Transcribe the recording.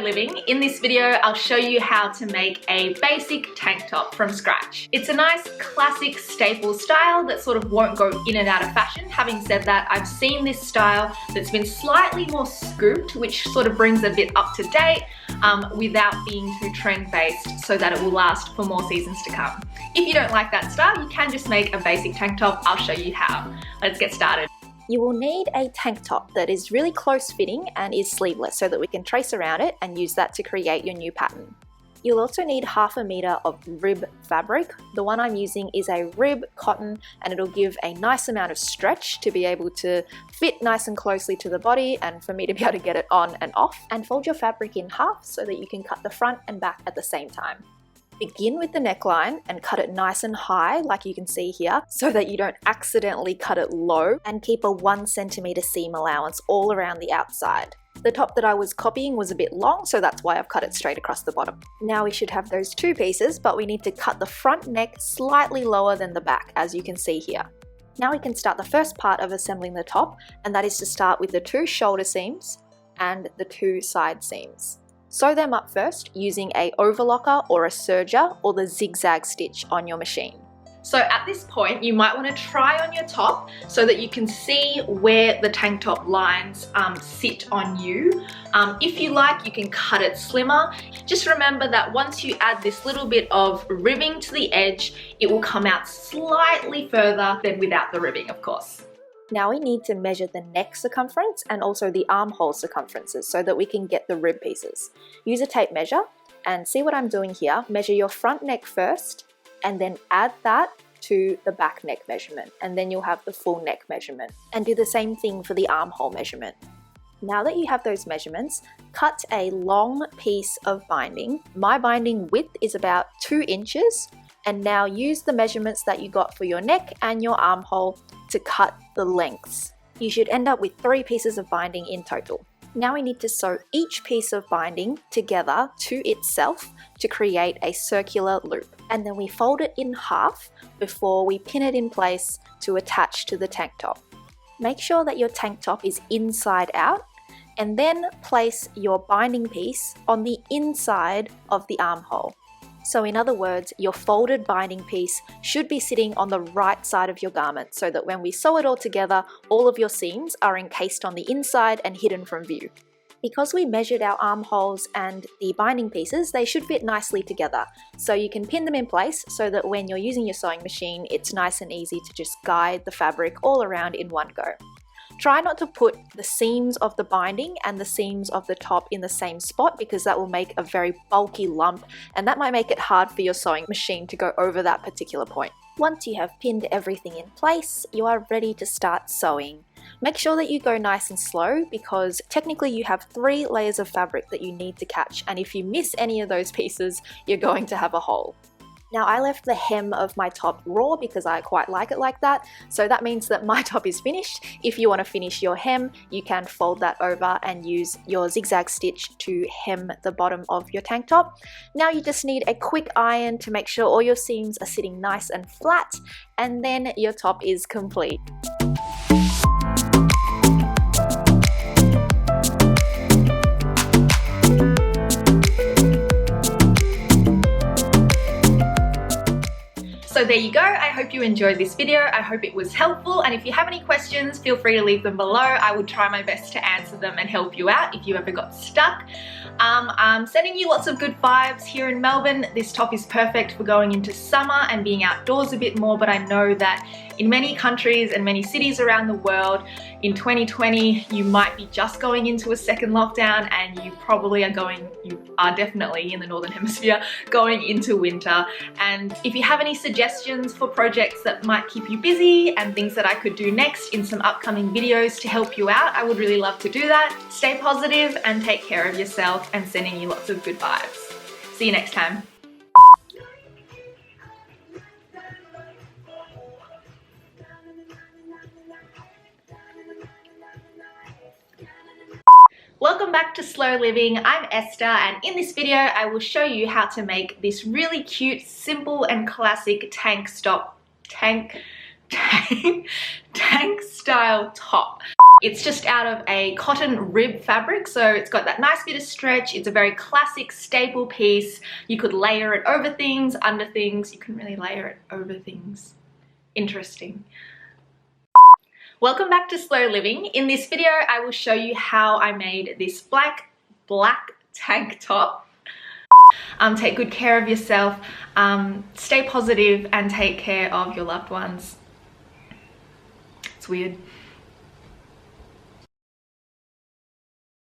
Living. In this video, I'll show you how to make a basic tank top from scratch. It's a nice classic staple style that sort of won't go in and out of fashion. Having said that, I've seen this style that's been slightly more scooped, which sort of brings a bit up to date without being too trend-based so that it will last for more seasons to come. If you don't like that style, you can just make a basic tank top. I'll show you how. Let's get started. You will need a tank top that is really close fitting and is sleeveless so that we can trace around it and use that to create your new pattern. You'll also need 1/2 meter of rib fabric. The one I'm using is a rib cotton and it'll give a nice amount of stretch to be able to fit nice and closely to the body and for me to be able to get it on and off. And fold your fabric in half so that you can cut the front and back at the same time. Begin with the neckline and cut it nice and high like you can see here so that you don't accidentally cut it low, and keep a 1 centimeter seam allowance all around the outside. The top that I was copying was a bit long, so that's why I've cut it straight across the bottom. Now we should have those two pieces, but we need to cut the front neck slightly lower than the back, as you can see here. Now we can start the first part of assembling the top, and that is to start with the 2 shoulder seams and the 2 side seams. Sew them up first using a overlocker or a serger or the zigzag stitch on your machine. So at this point, you might want to try on your top so that you can see where the tank top lines sit on you. If you like, you can cut it slimmer. Just remember that once you add this little bit of ribbing to the edge, it will come out slightly further than without the ribbing, of course. Now we need to measure the neck circumference and also the armhole circumferences so that we can get the rib pieces. Use a tape measure and see what I'm doing here. Measure your front neck first and then add that to the back neck measurement, and then you'll have the full neck measurement. And do the same thing for the armhole measurement. Now that you have those measurements, cut a long piece of binding. My binding width is about 2 inches. And now use the measurements that you got for your neck and your armhole to cut the lengths. You should end up with 3 pieces of binding in total. Now we need to sew each piece of binding together to itself to create a circular loop. And then we fold it in half before we pin it in place to attach to the tank top. Make sure that your tank top is inside out, and then place your binding piece on the inside of the armhole. So in other words, your folded binding piece should be sitting on the right side of your garment so that when we sew it all together, all of your seams are encased on the inside and hidden from view. Because we measured our armholes and the binding pieces, they should fit nicely together. So you can pin them in place so that when you're using your sewing machine, it's nice and easy to just guide the fabric all around in one go. Try not to put the seams of the binding and the seams of the top in the same spot, because that will make a very bulky lump and that might make it hard for your sewing machine to go over that particular point. Once you have pinned everything in place, you are ready to start sewing. Make sure that you go nice and slow because technically you have 3 layers of fabric that you need to catch, and if you miss any of those pieces, you're going to have a hole. Now I left the hem of my top raw because I quite like it like that, so that means that my top is finished. If you want to finish your hem, you can fold that over and use your zigzag stitch to hem the bottom of your tank top. Now you just need a quick iron to make sure all your seams are sitting nice and flat, and then your top is complete. So there you go. I hope you enjoyed this video. I hope it was helpful, and if you have any questions, feel free to leave them below. I would try my best to answer them and help you out if you ever got stuck. I'm sending you lots of good vibes here in Melbourne. This top is perfect for going into summer and being outdoors a bit more, but I know that in many countries and many cities around the world in 2020, you might be just going into a second lockdown, and you are definitely in the Northern Hemisphere going into winter. And if you have any suggestions for projects that might keep you busy and things that I could do next in some upcoming videos to help you out, I would really love to do that. Stay positive and take care of yourself, and sending you lots of good vibes. See you next time. Welcome back to Slow Living. I'm Esther, and in this video I will show you how to make this really cute, simple and classic tank style top. It's just out of a cotton rib fabric, so it's got that nice bit of stretch. It's a very classic staple piece. You could layer it over things, under things. You can really layer it over things. Interesting. Welcome back to Slow Living. In this video, I will show you how I made this black tank top. Take good care of yourself, stay positive, and take care of your loved ones. It's weird.